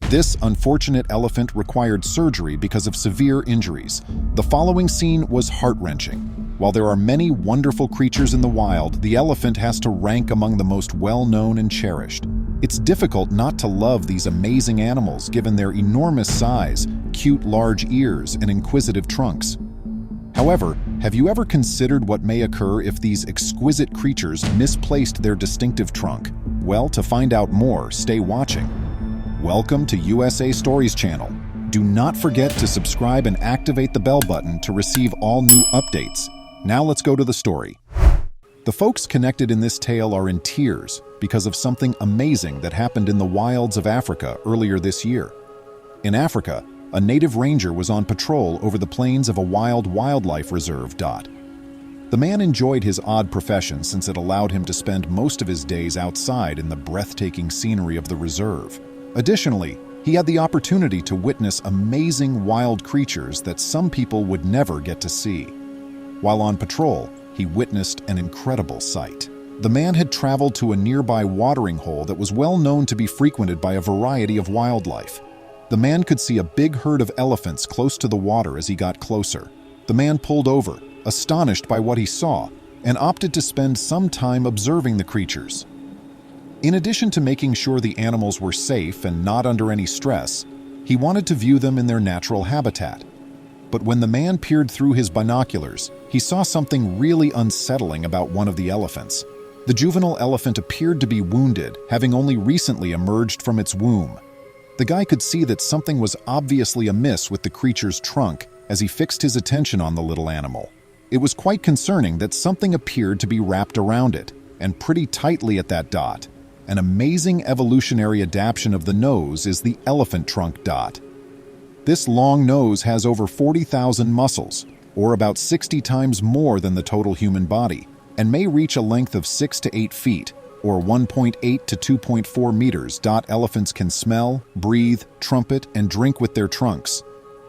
This unfortunate elephant required surgery because of severe injuries. The following scene was heart-wrenching. While there are many wonderful creatures in the wild, the elephant has to rank among the most well-known and cherished. It's difficult not to love these amazing animals given their enormous size, cute large ears, and inquisitive trunks. However, have you ever considered what may occur if these exquisite creatures misplaced their distinctive trunk? Well, to find out more, stay watching. Welcome to USA Stories channel. Do not forget to subscribe and activate the bell button to receive all new updates. Now let's go to the story. The folks connected in this tale are in tears because of something amazing that happened in the wilds of Africa earlier this year. In Africa, a native ranger was on patrol over the plains of a wild wildlife reserve. The man enjoyed his odd profession since it allowed him to spend most of his days outside in the breathtaking scenery of the reserve. Additionally, he had the opportunity to witness amazing wild creatures that some people would never get to see. While on patrol, he witnessed an incredible sight. The man had traveled to a nearby watering hole that was well known to be frequented by a variety of wildlife. The man could see a big herd of elephants close to the water as he got closer. The man pulled over, astonished by what he saw, and opted to spend some time observing the creatures. In addition to making sure the animals were safe and not under any stress, he wanted to view them in their natural habitat. But when the man peered through his binoculars, he saw something really unsettling about one of the elephants. The juvenile elephant appeared to be wounded, having only recently emerged from its womb. The guy could see that something was obviously amiss with the creature's trunk as he fixed his attention on the little animal. It was quite concerning that something appeared to be wrapped around it, and pretty tightly at that. An amazing evolutionary adaptation of the nose is the elephant trunk. This long nose has over 40,000 muscles, or about 60 times more than the total human body, and may reach a length of 6 to 8 feet, or 1.8 to 2.4 meters. Elephants can smell, breathe, trumpet, and drink with their trunks.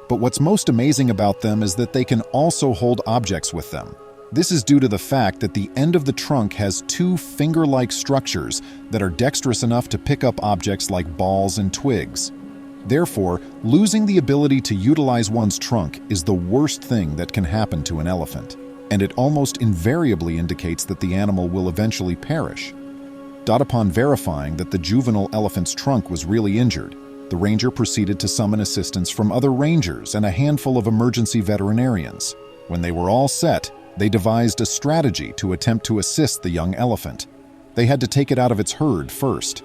But what's most amazing about them is that they can also hold objects with them. This is due to the fact that the end of the trunk has two finger-like structures that are dexterous enough to pick up objects like balls and twigs. Therefore, losing the ability to utilize one's trunk is the worst thing that can happen to an elephant, and it almost invariably indicates that the animal will eventually perish. Upon verifying that the juvenile elephant's trunk was really injured, the ranger proceeded to summon assistance from other rangers and a handful of emergency veterinarians. When they were all set, they devised a strategy to attempt to assist the young elephant. They had to take it out of its herd first.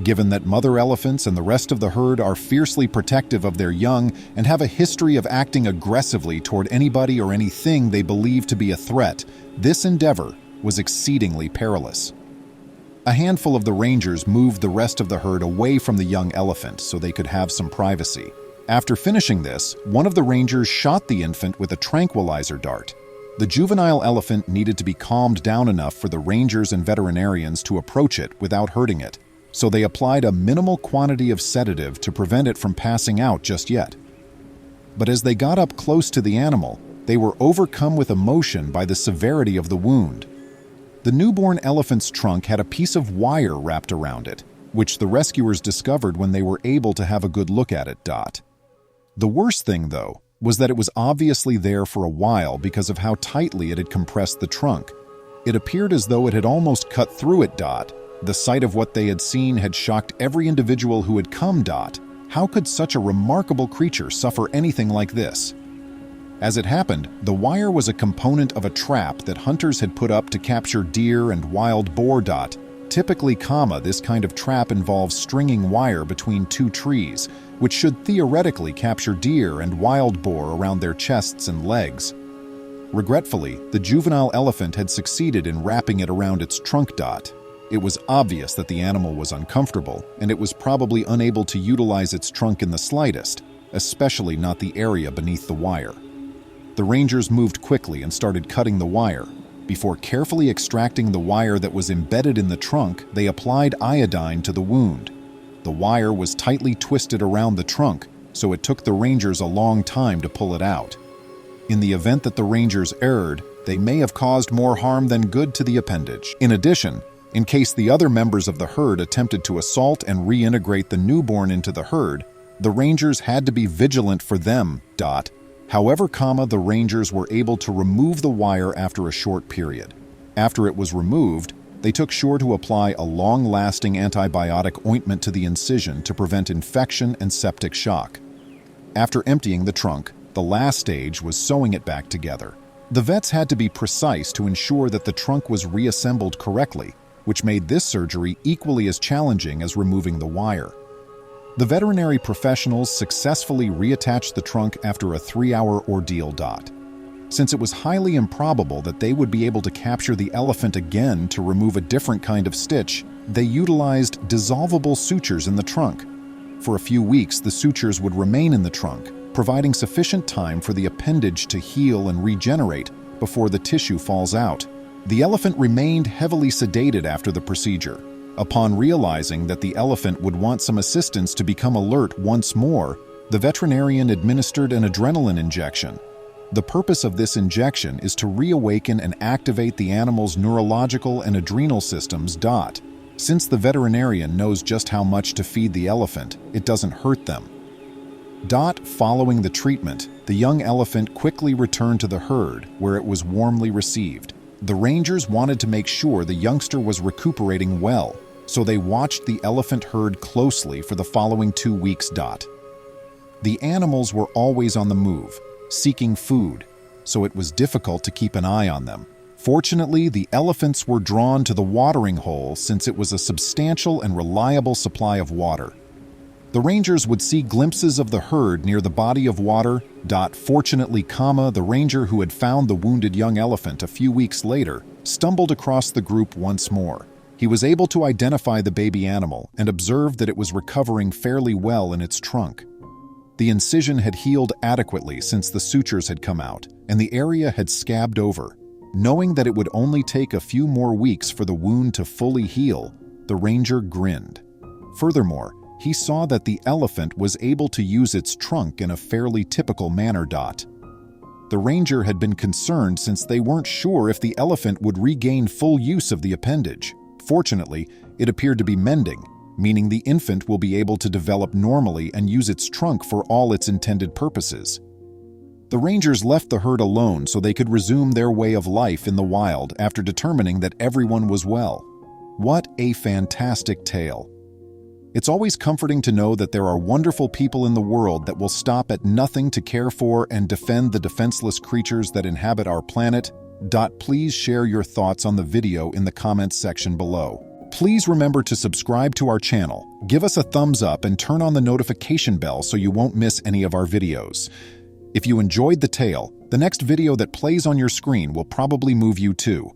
Given that mother elephants and the rest of the herd are fiercely protective of their young and have a history of acting aggressively toward anybody or anything they believe to be a threat, this endeavor was exceedingly perilous. A handful of the rangers moved the rest of the herd away from the young elephant so they could have some privacy. After finishing this, one of the rangers shot the infant with a tranquilizer dart. The juvenile elephant needed to be calmed down enough for the rangers and veterinarians to approach it without hurting it, so they applied a minimal quantity of sedative to prevent it from passing out just yet. But as they got up close to the animal, they were overcome with emotion by the severity of the wound. The newborn elephant's trunk had a piece of wire wrapped around it, which the rescuers discovered when they were able to have a good look at it. The worst thing, though, was that it was obviously there for a while because of how tightly it had compressed the trunk. It appeared as though it had almost cut through it. The sight of what they had seen had shocked every individual who had come. How could such a remarkable creature suffer anything like this? As it happened, the wire was a component of a trap that hunters had put up to capture deer and wild boar. Typically, this kind of trap involves stringing wire between two trees, which should theoretically capture deer and wild boar around their chests and legs. Regretfully, the juvenile elephant had succeeded in wrapping it around its trunk. It was obvious that the animal was uncomfortable, and it was probably unable to utilize its trunk in the slightest, especially not the area beneath the wire. The rangers moved quickly and started cutting the wire. Before carefully extracting the wire that was embedded in the trunk, they applied iodine to the wound. The wire was tightly twisted around the trunk, so it took the rangers a long time to pull it out. In the event that the rangers erred, they may have caused more harm than good to the appendage. In addition, In case the other members of the herd attempted to assault and reintegrate the newborn into the herd, the rangers had to be vigilant for them. However, the rangers were able to remove the wire after a short period. After it was removed, they took sure to apply a long-lasting antibiotic ointment to the incision to prevent infection and septic shock. After emptying the trunk, the last stage was sewing it back together. The vets had to be precise to ensure that the trunk was reassembled correctly, which made this surgery equally as challenging as removing the wire. The veterinary professionals successfully reattached the trunk after a 3-hour ordeal. Since it was highly improbable that they would be able to capture the elephant again to remove a different kind of stitch, they utilized dissolvable sutures in the trunk. For a few weeks, the sutures would remain in the trunk, providing sufficient time for the appendage to heal and regenerate before the tissue falls out. The elephant remained heavily sedated after the procedure. Upon realizing that the elephant would want some assistance to become alert once more, the veterinarian administered an adrenaline injection. The purpose of this injection is to reawaken and activate the animal's neurological and adrenal systems. Since the veterinarian knows just how much to feed the elephant, it doesn't hurt them. Following the treatment, the young elephant quickly returned to the herd, where it was warmly received. The rangers wanted to make sure the youngster was recuperating well, so they watched the elephant herd closely for the following 2 weeks. The animals were always on the move, seeking food, so it was difficult to keep an eye on them. Fortunately, the elephants were drawn to the watering hole since it was a substantial and reliable supply of water. The rangers would see glimpses of the herd near the body of water. Fortunately, the ranger who had found the wounded young elephant a few weeks later stumbled across the group once more. He was able to identify the baby animal and observed that it was recovering fairly well in its trunk. The incision had healed adequately since the sutures had come out, and the area had scabbed over. Knowing that it would only take a few more weeks for the wound to fully heal, the ranger grinned. Furthermore, he saw that the elephant was able to use its trunk in a fairly typical manner. The ranger had been concerned since they weren't sure if the elephant would regain full use of the appendage. Fortunately, it appeared to be mending, meaning the infant will be able to develop normally and use its trunk for all its intended purposes. The rangers left the herd alone so they could resume their way of life in the wild after determining that everyone was well. What a fantastic tale! It's always comforting to know that there are wonderful people in the world that will stop at nothing to care for and defend the defenseless creatures that inhabit our planet. Please share your thoughts on the video in the comments section below. Please remember to subscribe to our channel, give us a thumbs up, and turn on the notification bell so you won't miss any of our videos. If you enjoyed the tale, the next video that plays on your screen will probably move you too.